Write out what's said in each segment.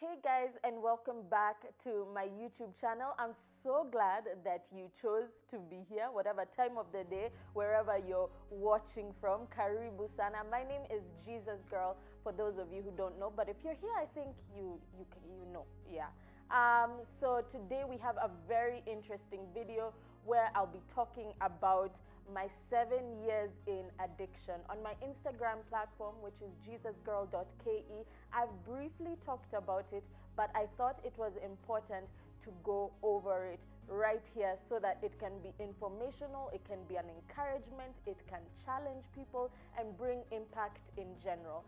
Hey guys, and welcome back to my YouTube channel. I'm so glad that you chose to be here, whatever time of the day, wherever you're watching from. Karibu sana. My name is Jesus Girl, for those of you who don't know, but if you're here, I think you know, yeah. So today we have a very interesting video where I'll be talking about my 7 years in addiction. On my Instagram platform, which is jesusgirl.ke, I've briefly talked about it, but I thought it was important to go over it right here so that it can be informational, it can be an encouragement, it can challenge people and bring impact in general.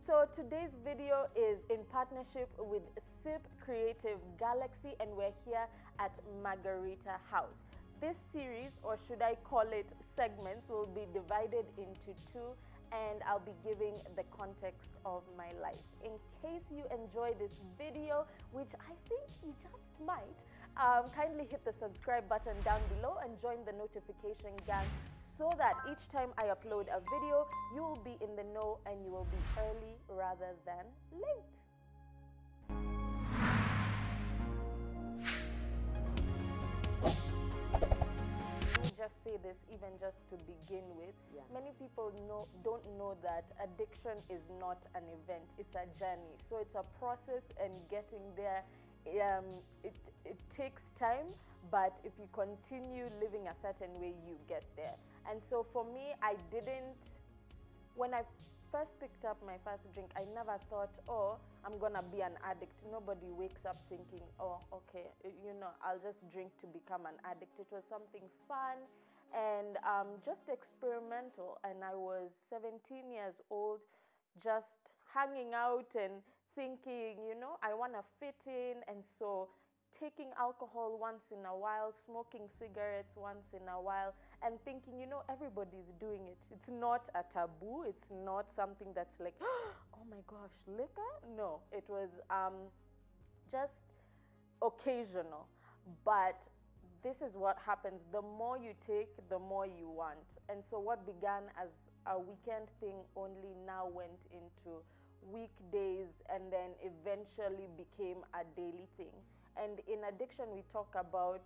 So today's video is in partnership with SIP Creative Galaxy, and we're here at Margarita House. This series, or should I call it segments, will be divided into two, and I'll be giving the context of my life. In case you enjoy this video, which I think you just might, kindly hit the subscribe button down below and join the notification gang so that each time I upload a video, you will be in the know and you will be early rather than late. Just say this even just to begin with. Many people don't know that addiction is not an event, it's a journey. So it's a process, and getting there, it takes time, but if you continue living a certain way, you get there. And so for me, when I first picked up my first drink, I never thought, oh, I'm gonna be an addict. Nobody wakes up thinking, oh, okay, I'll just drink to become an addict. It was something fun and just experimental. And I was 17 years old, just hanging out and thinking, I wanna fit in. And so taking alcohol once in a while, smoking cigarettes once in a while, and thinking, everybody's doing it. It's not a taboo. It's not something that's like, oh my gosh, liquor? No, it was just occasional. But this is what happens. The more you take, the more you want. And so what began as a weekend thing only now went into weekdays, and then eventually became a daily thing. And in addiction, we talk about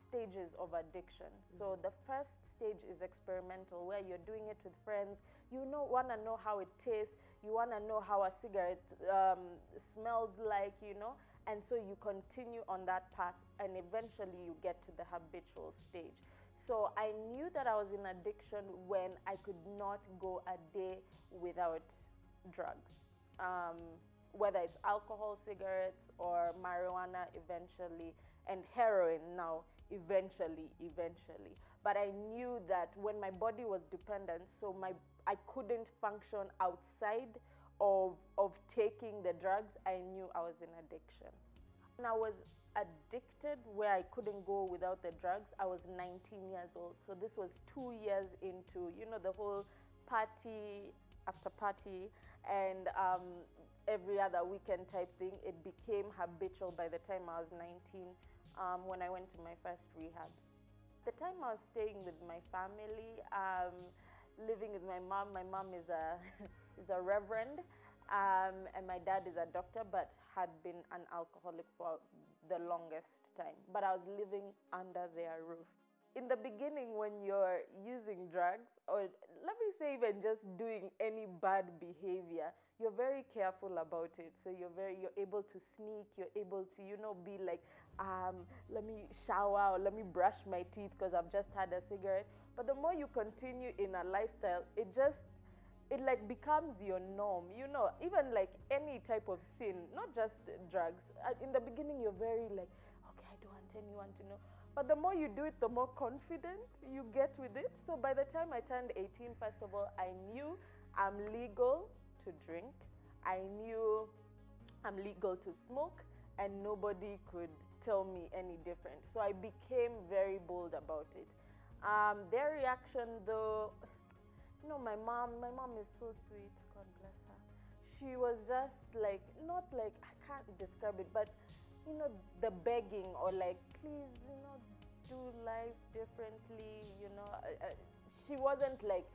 stages of addiction. So the first stage is experimental, where you're doing it with friends. You want to know how it tastes. You want to know how a cigarette smells like, and so you continue on that path, and eventually you get to the habitual stage. So I knew that I was in addiction when I could not go a day without drugs. Whether it's alcohol, cigarettes, or marijuana eventually, and heroin now eventually. But I knew that when my body was dependent, so I couldn't function outside of taking the drugs, I knew I was in addiction. When I was addicted where I couldn't go without the drugs, I was 19 years old. So this was 2 years into, the whole party after party and every other weekend type thing. It became habitual by the time I was 19, when I went to my first rehab. The time I was staying with my family, living with my mom. My mom is a is a reverend, and my dad is a doctor, but had been an alcoholic for the longest time. But I was living under their roof. In the beginning, when you're using drugs, or let me say even just doing any bad behavior, you're very careful about it. So you're able to sneak, you're able to, be like, let me shower or let me brush my teeth because I've just had a cigarette. But the more you continue in a lifestyle, it like becomes your norm. Even like any type of sin, not just drugs. In the beginning, you're very like, okay, I don't want anyone to know. But the more you do it, the more confident you get with it. So by the time I turned 18, first of all, I knew I'm legal to drink. I knew I'm legal to smoke, and nobody could tell me any different. So I became very bold about it. Their reaction, though, my mom is so sweet. God bless her. She was just like, not like, I can't describe it, but the begging, or like, please, do life differently, she wasn't like,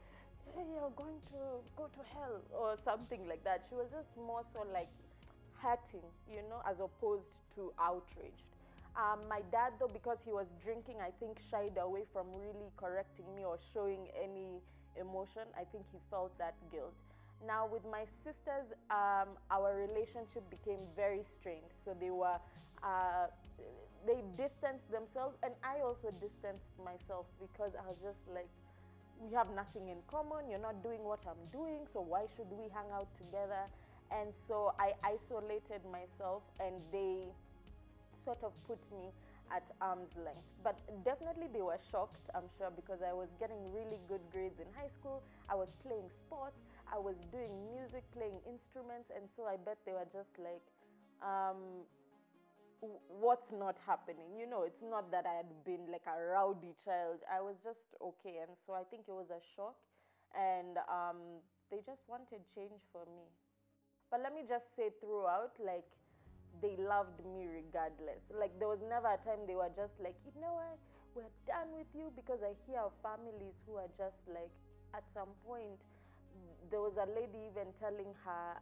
hey, you're going to go to hell or something like that. She was just more so like, hurting, as opposed to outraged. My dad, though, because he was drinking, I think shied away from really correcting me or showing any emotion. I think he felt that guilt. Now, with my sisters, our relationship became very strained. So they distanced themselves, and I also distanced myself because I was just like, we have nothing in common. You're not doing what I'm doing, so why should we hang out together? And so I isolated myself, and they sort of put me at arm's length. But definitely they were shocked, I'm sure, because I was getting really good grades in high school. I was playing sports, I was doing music, playing instruments, and so I bet they were just like, what's not happening? It's not that I had been like a rowdy child. I was just okay. And so I think it was a shock. And they just wanted change for me. But let me just say throughout, like, they loved me regardless. Like, there was never a time they were just like, you know what, we're done with you. Because I hear of families who are just like, at some point, there was a lady even telling her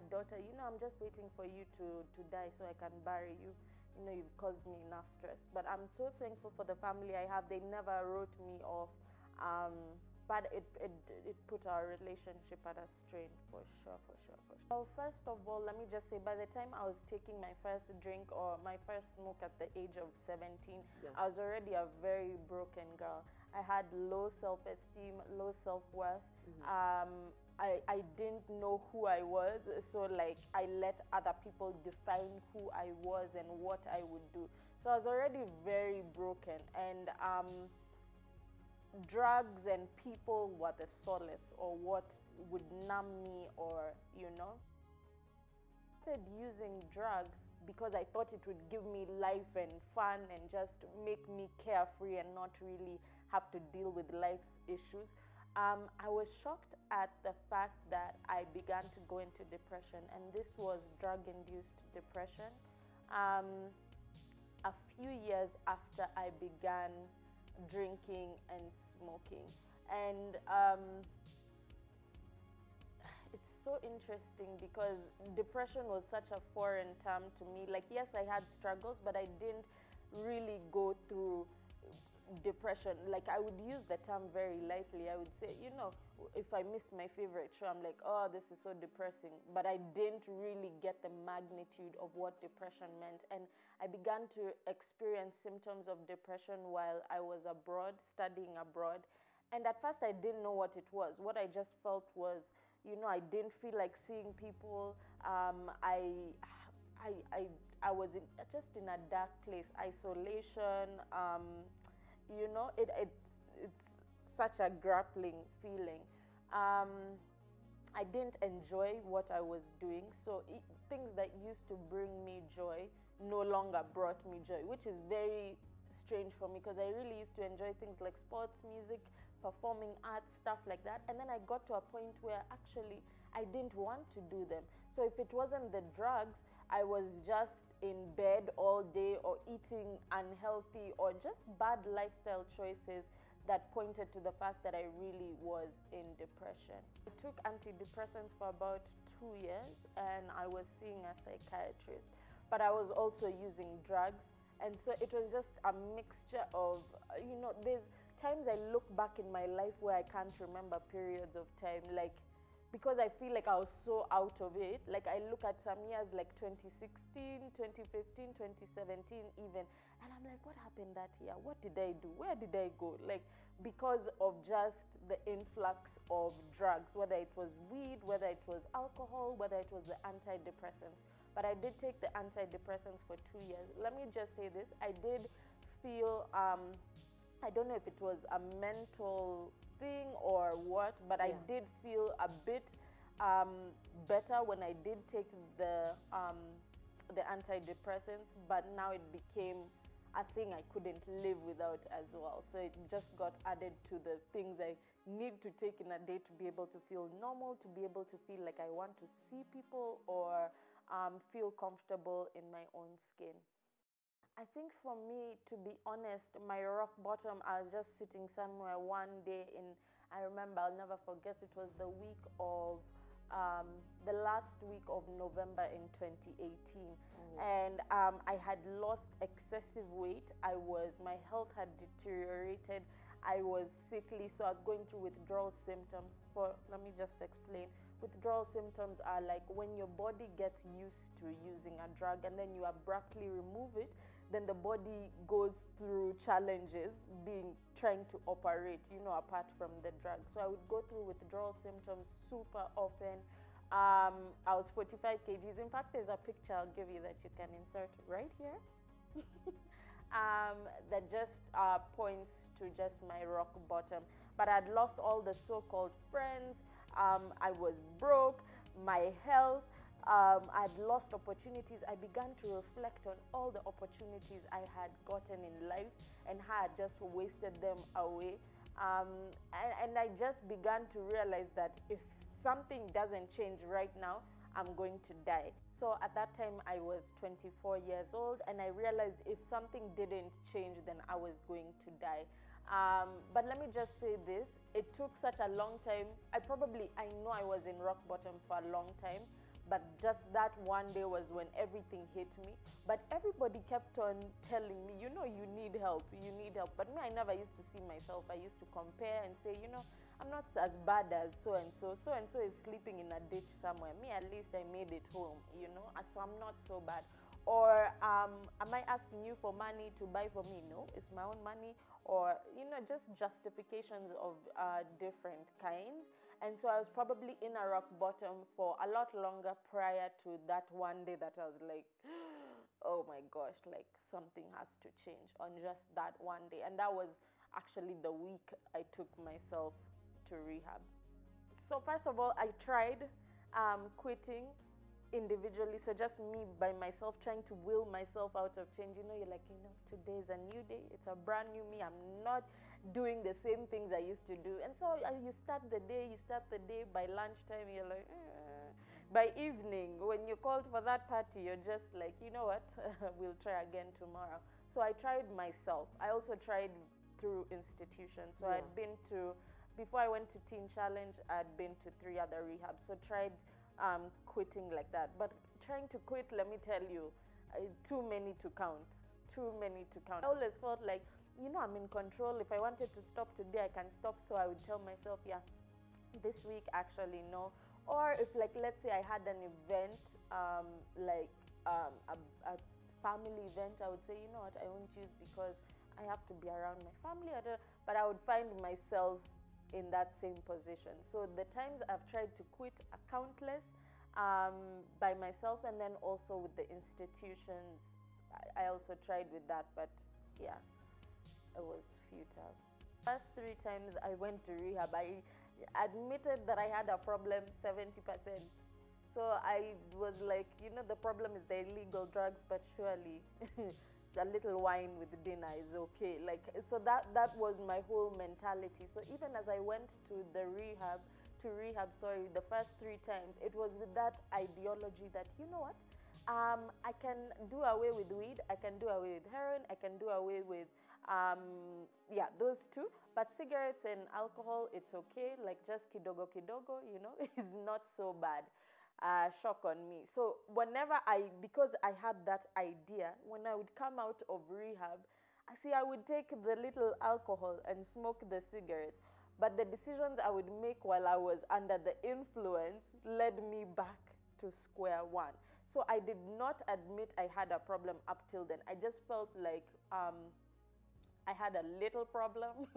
daughter, I'm just waiting for you to die so I can bury you. You've caused me enough stress. But I'm so thankful for the family I have. They never wrote me off. But it put our relationship at a strain, for sure, for sure, for sure. Well, first of all, let me just say, by the time I was taking my first drink or my first smoke at the age of 17, yeah, I was already a very broken girl. I had low self-esteem, low self-worth. Mm-hmm. I didn't know who I was, so like I let other people define who I was and what I would do. So I was already very broken, and drugs and people were the solace, or what would numb me, or started using drugs because I thought it would give me life and fun and just make me carefree and not really have to deal with life's issues. I was shocked at the fact that I began to go into depression, and this was drug-induced depression. A few years after I began drinking and smoking. And it's so interesting because depression was such a foreign term to me. Like, yes, I had struggles, but I didn't really go through depression. Like, I would use the term very lightly. I would say, if I miss my favorite show, I'm like, oh, this is so depressing. But I didn't really get the magnitude of what depression meant. And I began to experience symptoms of depression while I was abroad, studying abroad. And at first, I didn't know what it was. What I just felt was, I didn't feel like seeing people. I was just in a dark place, isolation. It's such a grappling feeling. I didn't enjoy what I was doing, so things that used to bring me joy no longer brought me joy, which is very strange for me because I really used to enjoy things like sports, music, performing arts, stuff like that. And then I got to a point where actually I didn't want to do them. So if it wasn't the drugs, I was just in bed all day or eating unhealthy or just bad lifestyle choices that pointed to the fact that I really was in depression. I took antidepressants for about 2 years and I was seeing a psychiatrist, but I was also using drugs. And so it was just a mixture of, there's times I look back in my life where I can't remember periods of time, like, because I feel like I was so out of it. Like, I look at some years like 2016, 2015, 2017 even, and I'm like, what happened that year? What did I do? Where did I go? Like, because of just the influx of drugs, whether it was weed, whether it was alcohol, whether it was the antidepressants. But I did take the antidepressants for 2 years. Let me just say this. I did feel, I don't know if it was a mental thing or what, but yeah, I did feel a bit better when I did take the antidepressants, but now it became a thing I couldn't live without as well. So it just got added to the things I need to take in a day to be able to feel normal, to be able to feel like I want to see people or feel comfortable in my own skin. I think for me, to be honest, my rock bottom, I was just sitting somewhere one day I remember, I'll never forget, it was the week of the last week of November in 2018. Oh. And I had lost excessive weight. My health had deteriorated. I was sickly, so I was going through withdrawal symptoms. Let me just explain. Withdrawal symptoms are like when your body gets used to using a drug and then you abruptly remove it, then the body goes through challenges trying to operate, apart from the drug. So I would go through withdrawal symptoms super often. I was 45 kgs. In fact, there's a picture I'll give you that you can insert right here. That just points to just my rock bottom. But I'd lost all the so-called friends. I was broke. My health. I'd lost opportunities. I began to reflect on all the opportunities I had gotten in life and had just wasted them away. And I just began to realize that if something doesn't change right now, I'm going to die. So at that time, I was 24 years old, and I realized if something didn't change, then I was going to die. But let me just say this, it took such a long time. I know I was in rock bottom for a long time, but just that one day was when everything hit me. But everybody kept on telling me, you need help, you need help. But me, I never used to see myself. I used to compare and say, I'm not as bad as so-and-so. So-and-so is sleeping in a ditch somewhere. Me, at least I made it home, so I'm not so bad. Or am I asking you for money to buy for me? No, it's my own money. Or, just justifications of different kinds. And so I was probably in a rock bottom for a lot longer prior to that one day that I was like, oh my gosh, like something has to change on just that one day. And that was actually the week I took myself to rehab. So first of all, I tried quitting individually. So just me by myself, trying to will myself out of change. You're like, today's a new day. It's a brand new me. I'm not doing the same things I used to do. And so you start the day. By lunchtime, you're like, by evening, when you're called for that party, you're just like, you know what, we'll try again tomorrow. So I tried myself. I also tried through institutions. So I'd been to, before I went to Teen Challenge, I'd been to 3 other rehabs. So tried quitting like that. But trying to quit, let me tell you, too many to count. I always felt like, I'm in control. If I wanted to stop today, I can stop. So I would tell myself, yeah, this week actually no. Or if, like, let's say I had an event, a family event, I would say, you know what, I won't choose because I have to be around my family. But I would find myself in that same position. So the times I've tried to quit are countless, by myself, and then also with the institutions. I also tried with that, but yeah, it was futile. First 3 times I went to rehab, I admitted that I had a problem 70%. So I was like, the problem is the illegal drugs, but surely a little wine with dinner is okay. Like, so that was my whole mentality. So even as I went to rehab, the first 3 times, it was with that ideology that, you know what, I can do away with weed, I can do away with heroin, I can do away with, those 2. But cigarettes and alcohol, it's okay. Like, just kidogo, is not so bad. Shock on me. So because I had that idea, when I would come out of rehab, I would take the little alcohol and smoke the cigarettes. But the decisions I would make while I was under the influence led me back to square one. So I did not admit I had a problem up till then. I just felt like I had a little problem,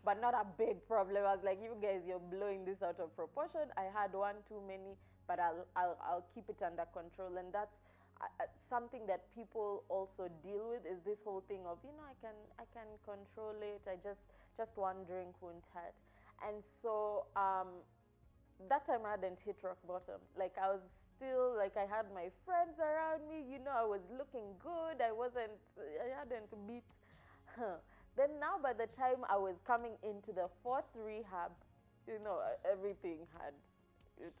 but not a big problem. I was like, you guys, you're blowing this out of proportion. I had one too many, but I'll keep it under control. And that's something that people also deal with, is this whole thing of, I can control it. Just one drink won't hurt. And so that time I hadn't hit rock bottom. Like, I was still, like, I had my friends around me. I was looking good. I hadn't beat. Then now, by the time I was coming into the 4th rehab, everything it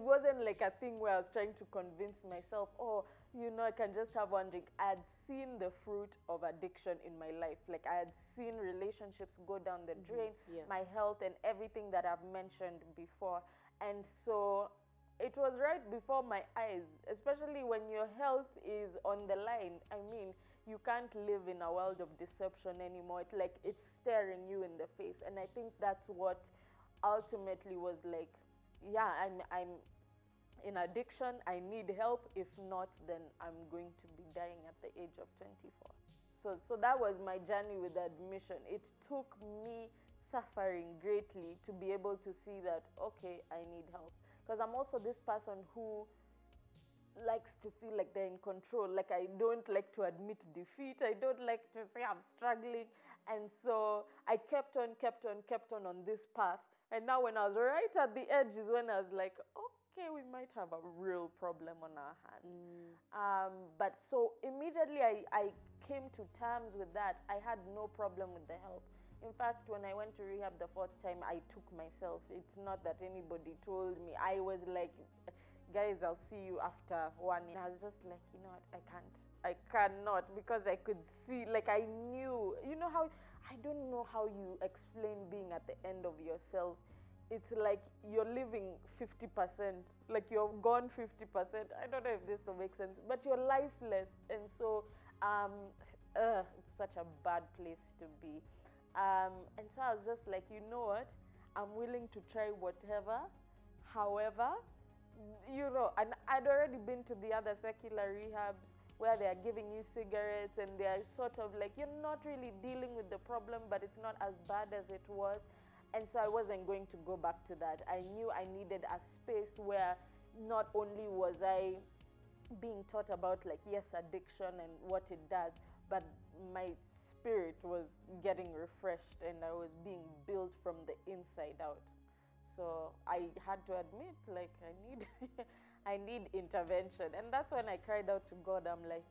wasn't like a thing where I was trying to convince myself, I can just have one drink. I had seen the fruit of addiction in my life. Like, I had seen relationships go down the drain, my health and everything that I've mentioned before. And so it was right before my eyes, especially when your health is on the line. I mean, you can't live in a world of deception anymore. It's like it's staring you in the face. And I think that's what ultimately was like, yeah, I'm in addiction. I need help. If not, then I'm going to be dying at the age of 24. So that was my journey with admission. It took me suffering greatly to be able to see that, okay, I need help. Because I'm also this person who likes to feel like they're in control. Like, I don't like to admit defeat. I don't like to say I'm struggling. And so I kept on this path. And now when I was right at the edge is when I was like, okay, we might have a real problem on our hands. But so immediately I came to terms with that. I had no problem with the help. In fact, when I went to rehab the fourth time, I took myself. It's not that anybody told me. I was like, guys, I'll see you after 1 year. I was just like, you know what, I cannot, because I could see, like, I knew, you know how, I don't know how you explain being at the end of yourself. It's like you're living 50%, like you're gone 50%. I don't know if this will make sense, but you're lifeless. And so it's such a bad place to be. And so I was just like, you know what, I'm willing to try whatever. However, you know, and I'd already been to the other secular rehabs where they are giving you cigarettes, and they are sort of like, you're not really dealing with the problem, but it's not as bad as it was. And so I wasn't going to go back to that. I knew I needed a space where not only was I being taught about, like, yes, addiction and what it does, but my spirit was getting refreshed and I was being built from the inside out. So I had to admit, like, I need I need intervention. And that's when I cried out to God. I'm like,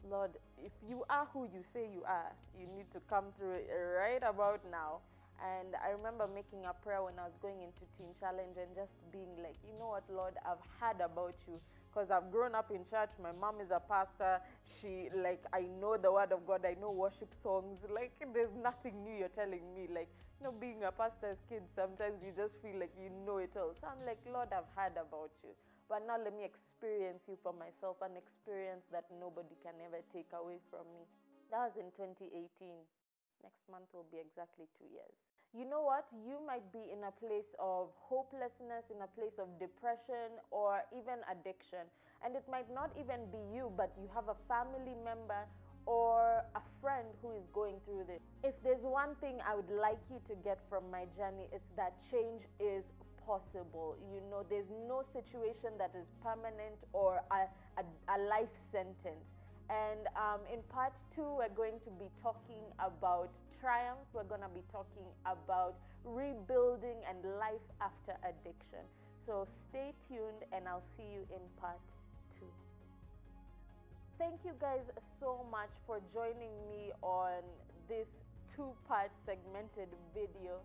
Lord, if you are who you say you are, you need to come through it right about now. And I remember making a prayer when I was going into Teen Challenge and just being like, you know what, Lord, I've heard about you. Because I've grown up in church. My mom is a pastor. I know the word of God. I know worship songs. Like, there's nothing new you're telling me. Like, you know, being a pastor's kid, sometimes you just feel like you know it all. So I'm like, Lord, I've heard about you. But now let me experience you for myself, an experience that nobody can ever take away from me. That was in 2018. Next month will be exactly 2 years. You know what? You might be in a place of hopelessness, in a place of depression, or even addiction. And it might not even be you, but you have a family member or a friend who is going through this. If there's one thing I would like you to get from my journey, it's that change is possible. You know, there's no situation that is permanent or a life sentence. And in part 2, we're going to be talking about triumph. We're going to be talking about rebuilding and life after addiction. So stay tuned, and I'll see you in part 2. Thank you guys so much for joining me on this 2-part segmented video.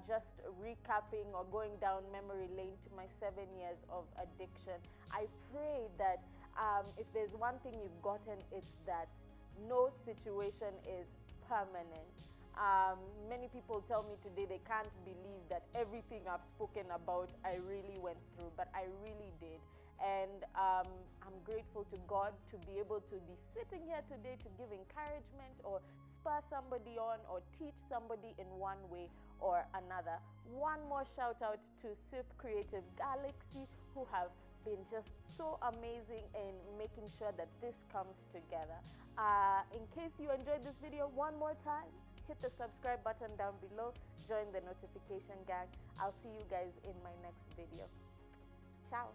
Just recapping or going down memory lane to my 7 years of addiction. I pray that if there's one thing you've gotten, it's that no situation is permanent. Many people tell me today they can't believe that everything I've spoken about I really went through, but I really did. And I'm grateful to God to be able to be sitting here today to give encouragement or spur somebody on or teach somebody in one way or another. One more shout out to SIP Creative Galaxy, who have been just so amazing in making sure that this comes together. In case you enjoyed this video, one more time, hit the subscribe button down below, join the notification gang. I'll see you guys in my next video. Ciao.